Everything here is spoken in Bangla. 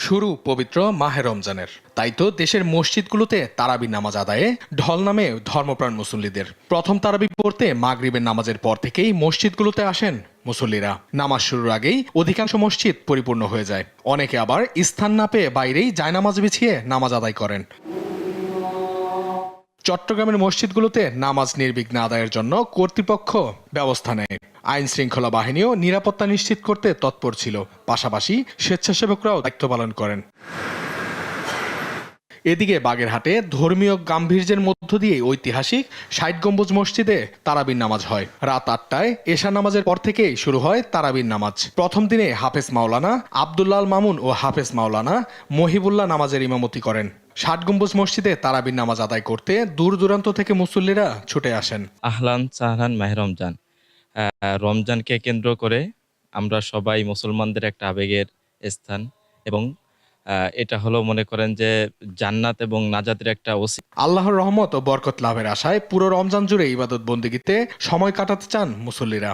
শুরু পবিত্র মাহে রমজানের। তাই তো দেশের মসজিদগুলোতে তারাবি নামাজ আদায়ে ঢল নামে ধর্মপ্রাণ মুসল্লিদের। প্রথম তারাবি পড়তে মাগরিবের নামাজের পর থেকেই মসজিদগুলোতে আসেন মুসল্লিরা। নামাজ শুরুর আগেই অধিকাংশ মসজিদ পরিপূর্ণ হয়ে যায়। অনেকে আবার স্থান না পেয়ে বাইরেই জায়নামাজ বিছিয়ে নামাজ আদায় করেন। চট্টগ্রামের মসজিদগুলোতে নামাজ নির্বিঘ্নে আদায়ের জন্য কর্তৃপক্ষ ব্যবস্থা নেয়। আইন শৃঙ্খলা বাহিনীও নিরাপত্তা নিশ্চিত করতে তৎপর ছিল। পাশাপাশি স্বেচ্ছাসেবকরাও দায়িত্ব পালন করেন। এদিকে বাগেরহাটে ধর্মীয় গাম্ভীর্যের মধ্য দিয়ে ঐতিহাসিক ৬০ গম্বুজ মসজিদে তারাবির নামাজ হয়। রাত ৮টায় এশা নামাজের পর থেকেই শুরু হয় তারাবির নামাজ। প্রথম দিনে হাফেজ মাওলানা আব্দুল্লাহ মামুন ও হাফেজ মাওলানা মহিবুল্লাহ নামাজের ইমামতি করেন। ৬০ গম্বুজ মসজিদে তারাবির নামাজ আদায় করতে দূর দূরান্ত থেকে মুসল্লিরা ছুটে আসেন। আহলান সাহলান মাহে রমজান। রমজানকে কেন্দ্র করে আমরা সবাই মুসলমানদের একটা আবেগের স্থান এবং এটা হলো মনে করেন যে জান্নাত এবং নাজাতের একটা আল্লাহর রহমত ও বরকত লাভের আশায় পুরো রমজান জুড়ে ইবাদত বন্দেগীতে সময় কাটাতে চান মুসল্লিরা।